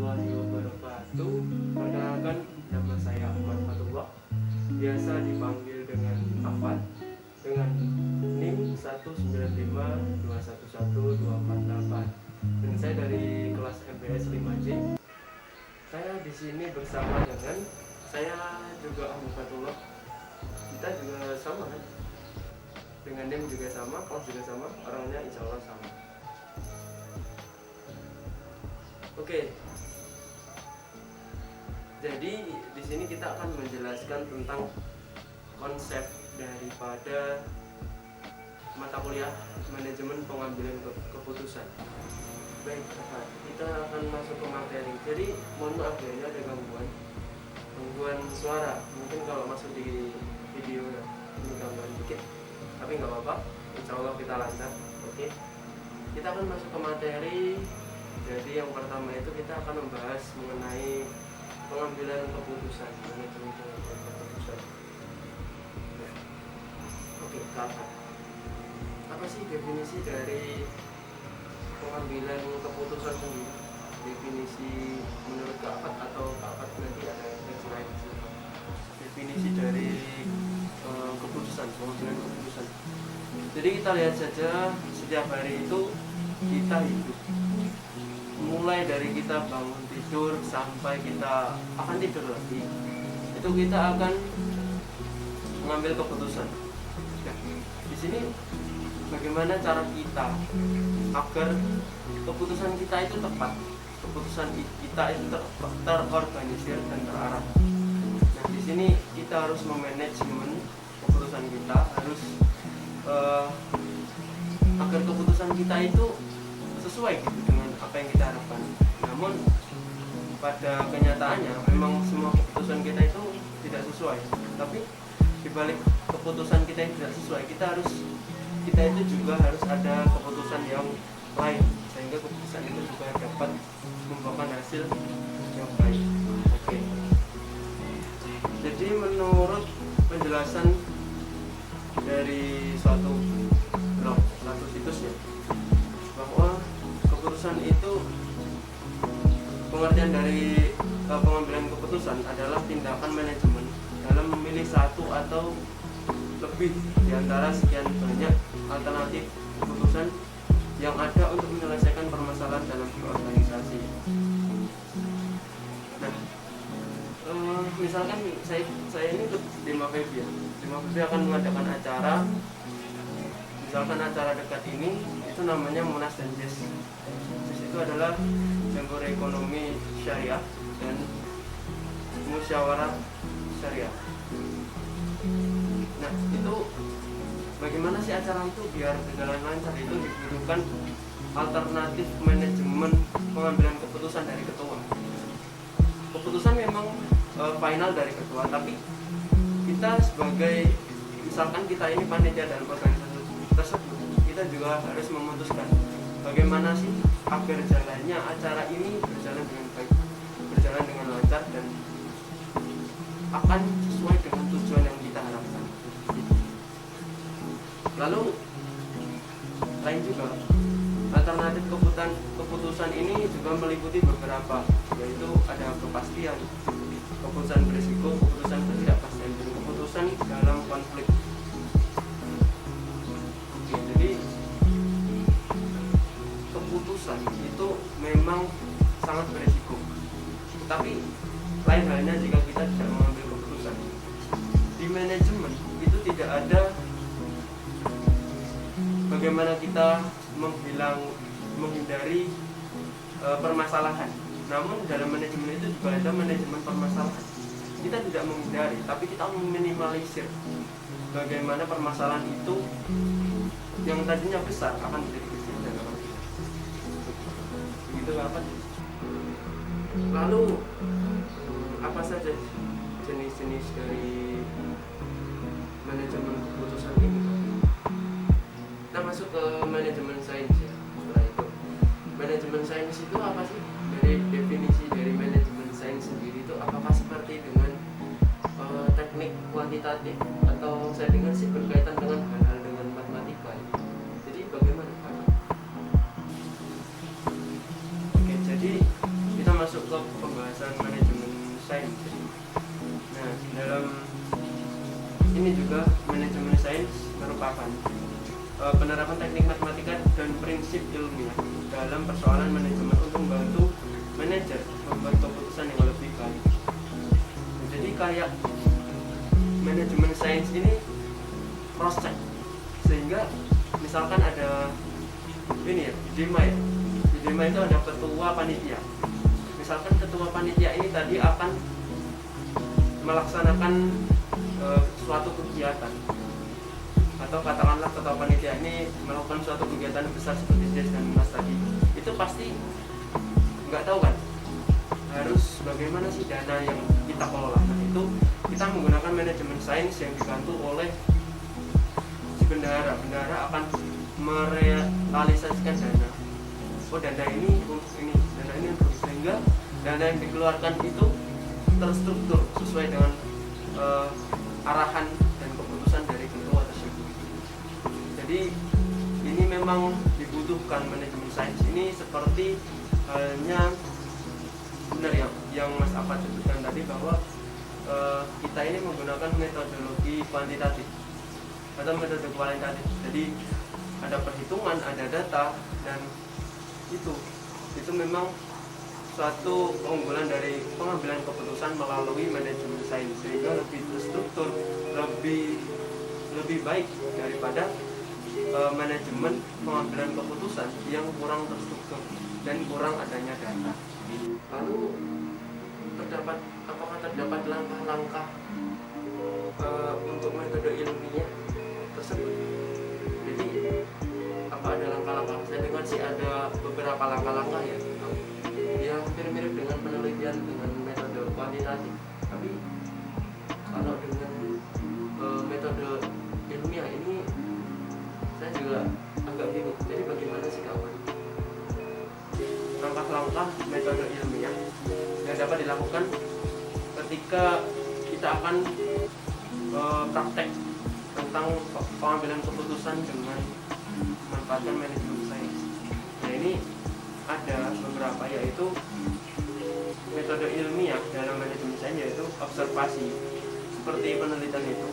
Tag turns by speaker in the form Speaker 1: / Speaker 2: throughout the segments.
Speaker 1: warahmatullahi wabarakatuh. Perkenalkan, nama saya Ahmad Fatullah, biasa dipanggil dengan Afat, dengan NIM 195211248. Dan saya dari kelas MPS 5C. Saya di sini bersama dengan saya juga Ahmad Fatullah. Kita juga sama kan? Dengan NIM juga sama, kelas juga sama, orangnya insya Allah sama. Oke. Jadi di sini kita akan menjelaskan tentang konsep daripada mata kuliah manajemen pengambilan keputusan. Baik, kita akan masuk ke materi. Jadi mohon maaf ya, ini ada gangguan suara. Mungkin kalau masuk di video ini gangguan dikit, tapi nggak apa-apa. Insya Allah kita lancar. Oke. Kita akan masuk ke materi. Jadi yang pertama itu kita akan membahas mengenai pengambilan keputusan, manajemen pengambilan keputusan. Nah, oke, Kak. Apa sih definisi dari pengambilan keputusan sendiri? Definisi menurut Kak atau Kak nanti ada yang selain definisi dari keputusan, pengambilan keputusan. Jadi kita lihat saja setiap hari itu kita hidup. Mulai dari kita bangun tidur sampai kita akan tidur lagi, itu kita akan mengambil keputusan. Nah, di sini bagaimana cara kita agar keputusan kita itu tepat, keputusan kita itu terorganisir dan terarah. Nah, di sini kita harus memanajemen keputusan kita, harus agar keputusan kita itu sesuai gitu dengan apa yang kita harapkan. Namun pada kenyataannya memang semua keputusan kita itu tidak sesuai. Tapi dibalik keputusan kita yang tidak sesuai, kita itu juga harus ada keputusan yang lain, sehingga keputusan itu juga dapat membuahkan hasil yang baik. Oke. Jadi menurut penjelasan dari suatu blog, suatu situs ya, bahwa keputusan itu, pengertian dari pengambilan keputusan adalah tindakan manajemen dalam memilih satu atau lebih di antara sekian banyak alternatif keputusan yang ada untuk menyelesaikan permasalahan dalam organisasi. Nah, misalkan saya ini ikut di MAPB ya. Di MAPB akan mengadakan acara, misalkan acara dekat ini itu namanya Munas dan JES. JES itu adalah Jambore Ekonomi Syariah dan Musyawarah Syariah. Nah, itu bagaimana sih acara itu biar berjalan lancar? Itu dibutuhkan alternatif manajemen pengambilan keputusan dari ketua. Keputusan memang final dari ketua, tapi kita sebagai, misalkan kita ini panitia dalam organisasi tersebut, kita juga harus memutuskan bagaimana sih agar jalannya acara ini berjalan dengan baik, berjalan dengan lancar dan akan sesuai dengan tujuan yang kita harapkan. Lalu lain juga, alternatif keputusan ini juga meliputi beberapa, yaitu ada kepastian, keputusan berisiko, keputusan ketidakpastian, dan keputusan dalam konflik. Oke, jadi keputusan itu memang sangat berisiko, tapi lain halnya jika kita tidak mengambil keputusan. Di manajemen itu tidak ada bagaimana kita menghindari permasalahan. Namun dalam manajemen itu juga ada manajemen permasalahan. Kita tidak menghindari, tapi kita meminimalisir bagaimana permasalahan itu yang tadinya besar akan menjadi kecil dan akan begitu apa? Lalu apa saja jenis-jenis dari manajemen keputusan ini? Kita masuk ke manajemen sains ya. Setelah itu, manajemen sains itu apa sih? Dari definisi dari manajemen sains sendiri itu apakah seperti dengan teknik kuantitatif, atau saya dengar sih berkaitan dengan hal-hal dengan matematika ya. Jadi bagaimana Pak? Oke, jadi kita masuk masuk ke pembahasan manajemen sains. Nah, dalam ini juga manajemen sains merupakan penerapan teknik matematika dan prinsip ilmiah dalam persoalan manajemen untuk membantu manajer membuat keputusan yang lebih baik. Jadi kayak manajemen sains ini cross check, sehingga misalkan ada ini ya, di DEMA itu ada ketua panitia. Misalkan ketua panitia ini tadi akan melaksanakan suatu kegiatan, atau katakanlah ketua panitia ini melakukan suatu kegiatan besar seperti Des dan Mas tadi, itu pasti nggak tahu kan harus bagaimana sih dana yang kita kelola. Nah, itu kita menggunakan manajemen sains yang dibantu oleh si bendahara akan merealisasikan dana. Oh, dana ini untuk ini, dana ini untuk, sehingga dana yang dikeluarkan itu terstruktur sesuai dengan arahan dan keputusan dari ketua tersebut. Jadi ini memang dibutuhkan manajemen sains ini, seperti halnya benar ya yang Mas Afat sebutkan tadi, bahwa kita ini menggunakan metodologi kuantitatif atau metode kualitatif. Jadi ada perhitungan, ada data, dan itu memang suatu keunggulan dari pengambilan keputusan melalui manajemen sains, sehingga lebih terstruktur, lebih baik daripada manajemen pengambilan keputusan yang kurang terstruktur dan kurang adanya data. Lalu apakah terdapat langkah-langkah untuk metode ilmiah tersebut? Jadi apa ada langkah-langkah? Saya dengar sih ada beberapa langkah-langkah ya. Ya mirip-mirip dengan penelitian dengan metode kuantitatif. Tapi kalau dengan metode ilmiah ini saya juga agak bingung. Jadi bagaimana sih kawan? Langkah-langkah metode ilmiah yang dapat dilakukan ketika kita akan praktek tentang pengambilan keputusan dengan memanfaatkan manajemen sains. Nah, ini ada beberapa, yaitu metode ilmiah dalam manajemen sains, yaitu observasi seperti penelitian itu,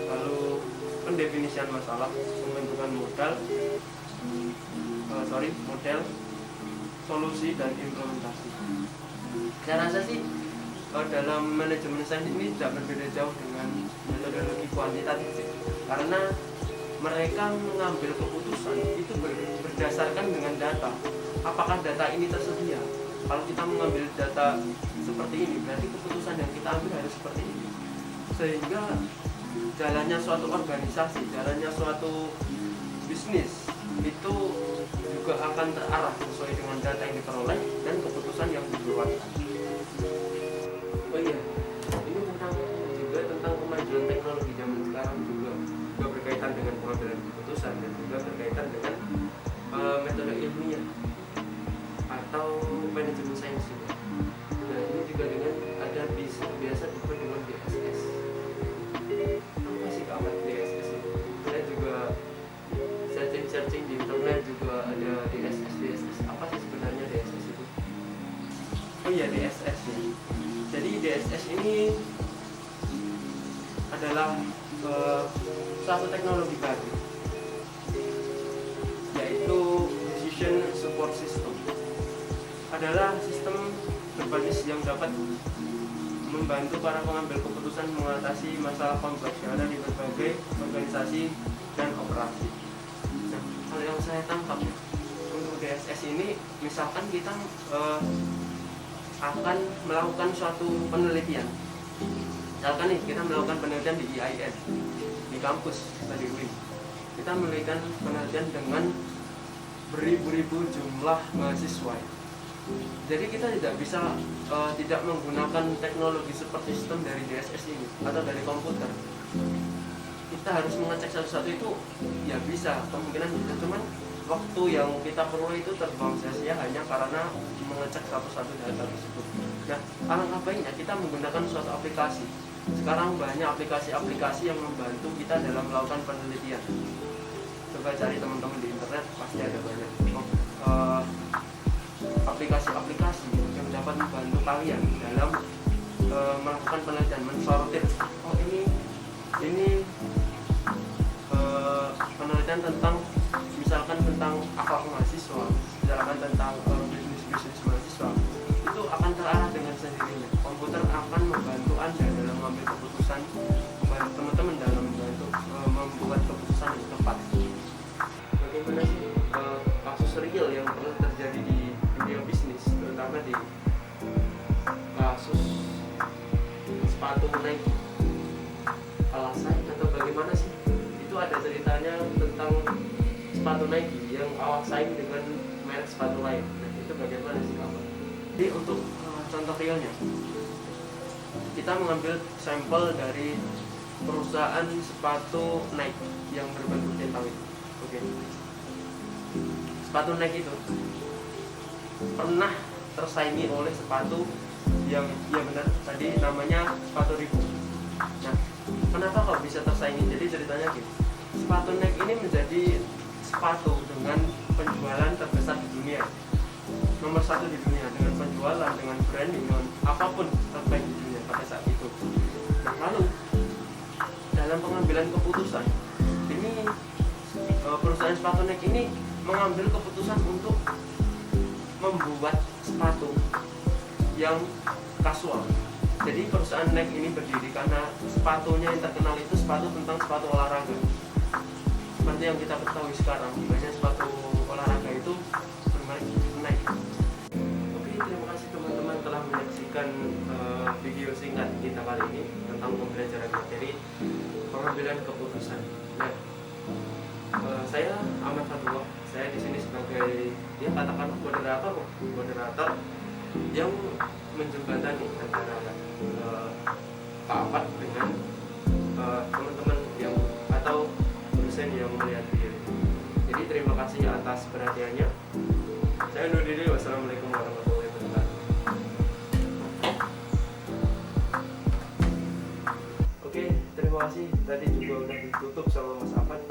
Speaker 1: lalu pendefinisian masalah, pembentukan model, solusi, dan implementasi. Saya rasa sih dalam manajemen sains ini tidak berbeda jauh dengan metodologi kuantitatif sih, karena mereka mengambil keputusan itu berdasarkan dengan data. Apakah data ini tersedia? Kalau kita mengambil data seperti ini, berarti keputusan yang kita ambil harus seperti ini, sehingga jalannya suatu organisasi, jalannya suatu bisnis itu juga akan terarah sesuai dengan data yang diperoleh dan keputusan yang dikeluarkan. Oh iya, ini tentang kemajuan teknologi zaman sekarang juga berkaitan dengan pengambilan keputusan dan juga berkaitan dengan metode ilmiah atau manajemen sains juga. Nah, ini juga dengan ada biasa disebut dengan DSS. Apa sih kawan DSS itu? Saya juga searching di internet juga ada DSS. Apa sih sebenarnya DSS itu? Oh iya, DSS ya. Jadi DSS ini adalah suatu teknologi baru, yaitu Decision Support System. Adalah sistem berbasis yang dapat membantu para pengambil keputusan mengatasi masalah kompleks yang ada di berbagai organisasi dan operasi. Nah, hal yang saya tangkap untuk DSS ini, misalkan kita akan melakukan suatu penelitian. Misalkan nih, kita melakukan penelitian di IAIN, di kampus tadi UIN. Kita melakukan penelitian dengan beribu-ribu jumlah mahasiswa. Jadi kita tidak bisa tidak menggunakan teknologi seperti sistem dari DSS ini atau dari komputer. Kita harus mengecek satu-satu itu, ya bisa, kemungkinan bisa, cuman waktu yang kita perlu itu terbuang sia-sia hanya karena mengecek satu-satu data tersebut. Nah, alangkah baiknya kita menggunakan suatu aplikasi. Sekarang banyak aplikasi-aplikasi yang membantu kita dalam melakukan penelitian. Coba cari teman-teman di internet, pasti ada banyak aplikasi-aplikasi yang dapat dapat membantu kalian dalam melakukan penelitian, mensortir. Oh ini penelitian tentang misalkan tentang akhlak mahasiswa, misalkan tentang bisnis mahasiswa, itu akan terarah dengan sendirinya. Komputer akan membantu Anda dalam mengambil keputusan, membantu teman-teman dalam membantu membuat keputusan yang tepat. Bagaimana sih kasus real yang pernah terjadi di dunia bisnis, terutama di kasus sepatu Nike? Alasan atau bagaimana sih? Itu ada ceritanya tentang sepatu Nike yang awal saing dengan merek sepatu lain. Nah, itu bagaimana sih Pak? Jadi untuk contoh realnya, kita mengambil sampel dari perusahaan sepatu Nike yang berbentuk centang itu. Oke. Sepatu Nike itu pernah tersaingi oleh sepatu yang ya benar tadi namanya sepatu Reebok. Nah, kenapa kok bisa tersaingi? Jadi ceritanya gini, sepatu Nike ini menjadi sepatu dengan penjualan terbesar di dunia, nomor 1 di dunia, dengan penjualan, dengan branding, dengan apapun terbaik di dunia pada saat itu. Nah, lalu dalam pengambilan keputusan ini perusahaan sepatu Nike ini mengambil keputusan untuk membuat sepatu yang kasual. Jadi perusahaan Nike ini berdiri karena sepatunya yang terkenal itu sepatu tentang sepatu olahraga. Seperti yang kita ketahui sekarang, banyak sepatu olahraga itu bermerek Nike. Oke, terima kasih teman-teman telah menyaksikan video singkat kita kali ini tentang pembelajaran materi pengambilan keputusan. Nah, saya Ahmad Fatullah. Saya di sini sebagai ya katakanlah moderator yang menjembatani antara Pak Ahmad dengan teman-teman yang atau dosen yang melihat video ini. Jadi terima kasih atas perhatiannya. Saya undur diri. Wassalamualaikum warahmatullahi wabarakatuh. Oke, terima kasih. Tadi juga udah ditutup sama Mas Ahmad.